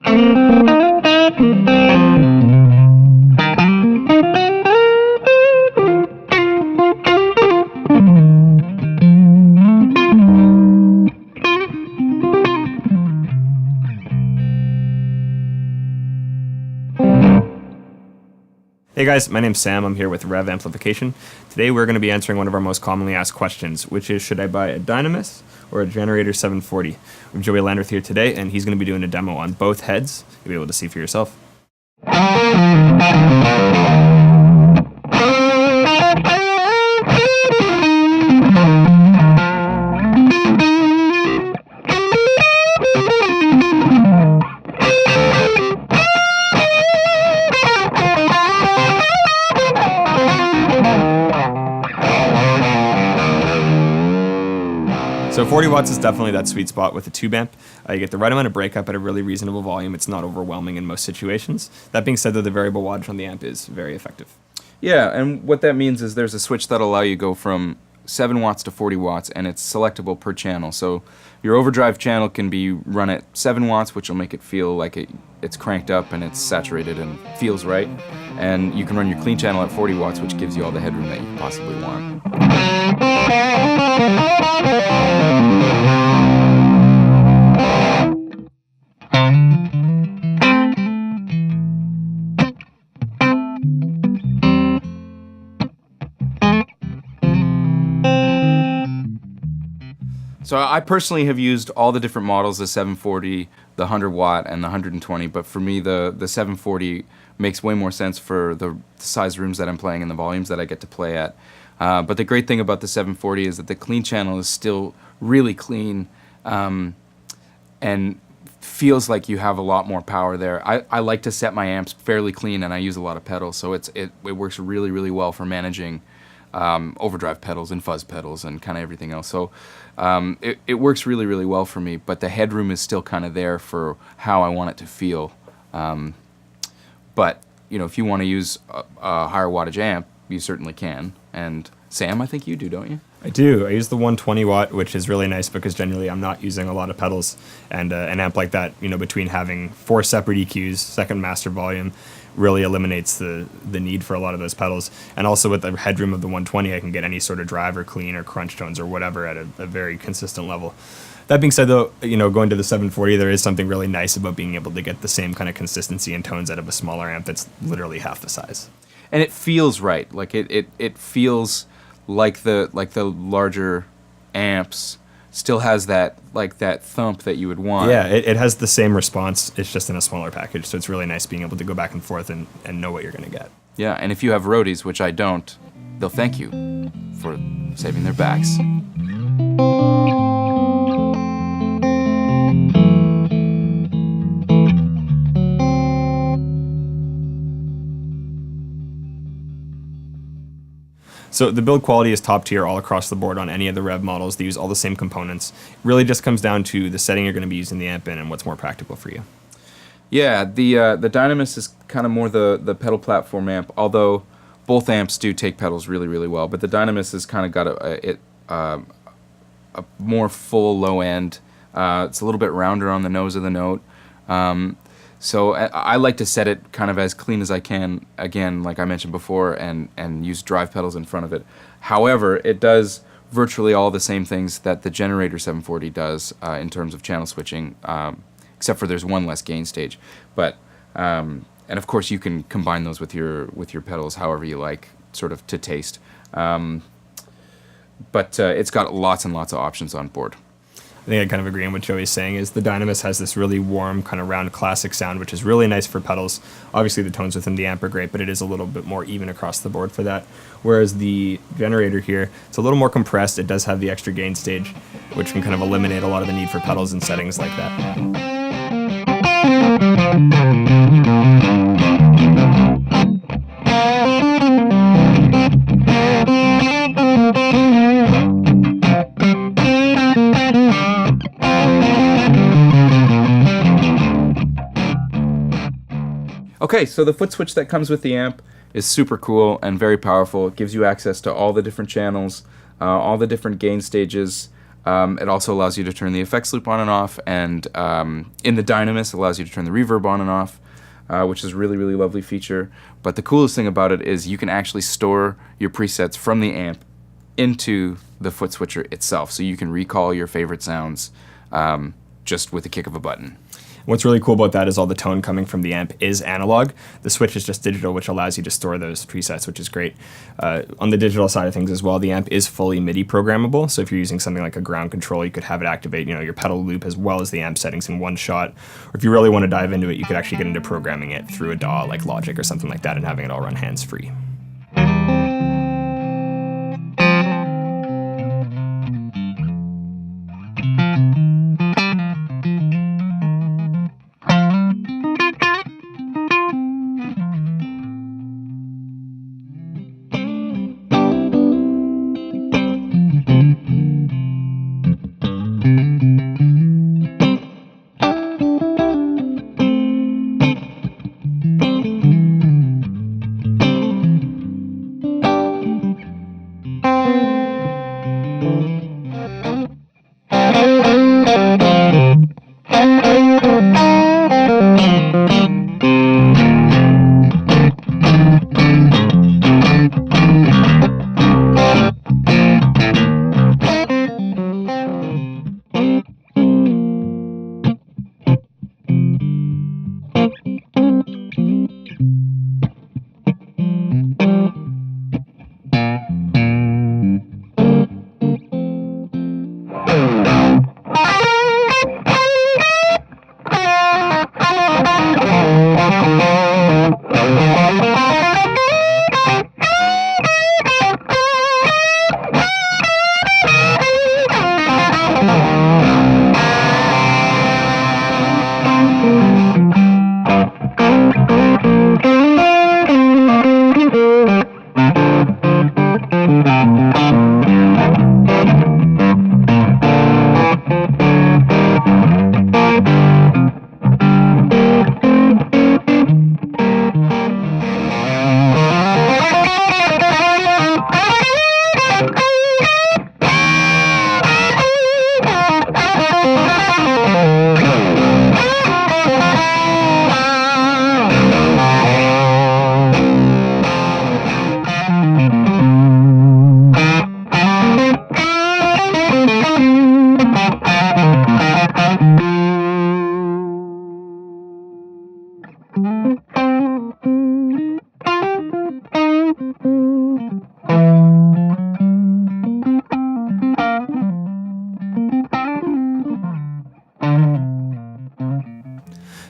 Hey guys, my name's Sam. I'm here with Revv Amplification. Today we're going to be answering one of our most commonly asked questions, which is, should I buy a Dynamis or a Generator 740? We have Joey Landreth here today, and he's going to be doing a demo on both heads. You'll be able to see for yourself. So 40 watts is definitely that sweet spot with a tube amp. You get the right amount of breakup at a really reasonable volume. It's not overwhelming in most situations. That being said, though, the variable wattage on the amp is very effective. Yeah, and what that means is there's a switch that'll allow you to go from 7 watts to 40 watts, and it's selectable per channel. So your overdrive channel can be run at 7 watts, which will make it feel like it's cranked up and it's saturated and feels right. And you can run your clean channel at 40 watts, which gives you all the headroom that you possibly want. So I personally have used all the different models, the 740, the 100 watt, and the 120, but for me the 740 makes way more sense for the size rooms that I'm playing and the volumes that I get to play at. But the great thing about the 740 is that the clean channel is still really clean and feels like you have a lot more power there. I like to set my amps fairly clean, and I use a lot of pedals, so it works really, really well for managing overdrive pedals and fuzz pedals and kind of everything else. So it works really, really well for me, but the headroom is still kind of there for how I want it to feel. But you know, if you want to use a higher wattage amp, you certainly can. And Sam, I think you do, don't you? I do. I use the 120 watt, which is really nice because generally I'm not using a lot of pedals, and an amp like that, you know, between having 4 separate EQs, second master volume, really eliminates the need for a lot of those pedals. And also with the headroom of the 120, I can get any sort of drive or clean or crunch tones or whatever at a very consistent level. That being said, though, you know, going to the 740, there is something really nice about being able to get the same kind of consistency and tones out of a smaller amp that's literally half the size. And it feels right. Like it feels like the larger amps still has that thump that you would want. Yeah, it has the same response. It's just in a smaller package, so it's really nice being able to go back and forth and know what you're going to get. Yeah, and if you have roadies, which I don't, they'll thank you for saving their backs. So the build quality is top tier all across the board on any of the Revv models. They use all the same components. It really just comes down to the setting you're going to be using the amp in and what's more practical for you. Yeah, the Dynamis is kind of more the pedal platform amp, although both amps do take pedals really, really well. But the Dynamis has kind of got a more full low end. It's a little bit rounder on the nose of the note. So I like to set it kind of as clean as I can, again, like I mentioned before, and use drive pedals in front of it. However, it does virtually all the same things that the Generator 740 does in terms of channel switching, except for there's one less gain stage. But and of course you can combine those with your pedals however you like, sort of to taste. But it's got lots and lots of options on board. I think I kind of agree on what Joey's saying is the Dynamis has this really warm, kind of round classic sound, which is really nice for pedals. Obviously the tones within the amp are great, but it is a little bit more even across the board for that. Whereas the Generator here, it's a little more compressed. It does have the extra gain stage, which can kind of eliminate a lot of the need for pedals and settings like that. Okay, so the foot switch that comes with the amp is super cool and very powerful. It gives you access to all the different channels, all the different gain stages, It also allows you to turn the effects loop on and off, and in the Dynamis, it allows you to turn the reverb on and off, which is a really, really lovely feature. But the coolest thing about it is you can actually store your presets from the amp into the foot switcher itself, so you can recall your favorite sounds just with the kick of a button. What's really cool about that is all the tone coming from the amp is analog. The switch is just digital, which allows you to store those presets, which is great. On the digital side of things as well, the amp is fully MIDI programmable. So if you're using something like a ground control, you could have it activate, your pedal loop as well as the amp settings in one shot. Or if you really want to dive into it, you could actually get into programming it through a DAW like Logic or something like that and having it all run hands-free.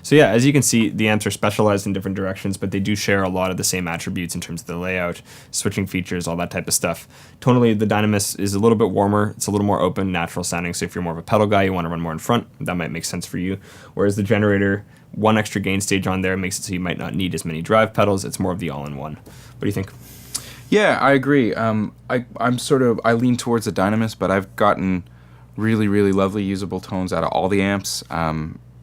So yeah, as you can see, the amps are specialized in different directions, but they do share a lot of the same attributes in terms of the layout, switching features, all that type of stuff. Tonally, the Dynamis is a little bit warmer. It's a little more open, natural sounding. So if you're more of a pedal guy, you want to run more in front, that might make sense for you. Whereas the Generator, one extra gain stage on there makes it so you might not need as many drive pedals. It's more of the all-in-one. What do you think? Yeah, I agree. I lean towards the Dynamis, but I've gotten really, really lovely usable tones out of all the amps.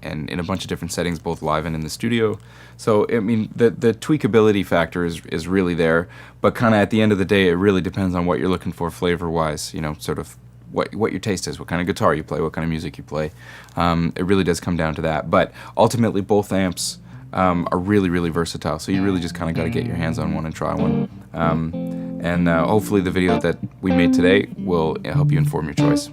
And in a bunch of different settings, both live and in the studio. So, I mean, the tweakability factor is really there, but kind of at the end of the day, it really depends on what you're looking for flavor-wise, sort of what your taste is, what kind of guitar you play, what kind of music you play. It really does come down to that. But ultimately, both amps are really, really versatile, so you really just kind of got to get your hands on one and try one. And hopefully the video that we made today will help you inform your choice.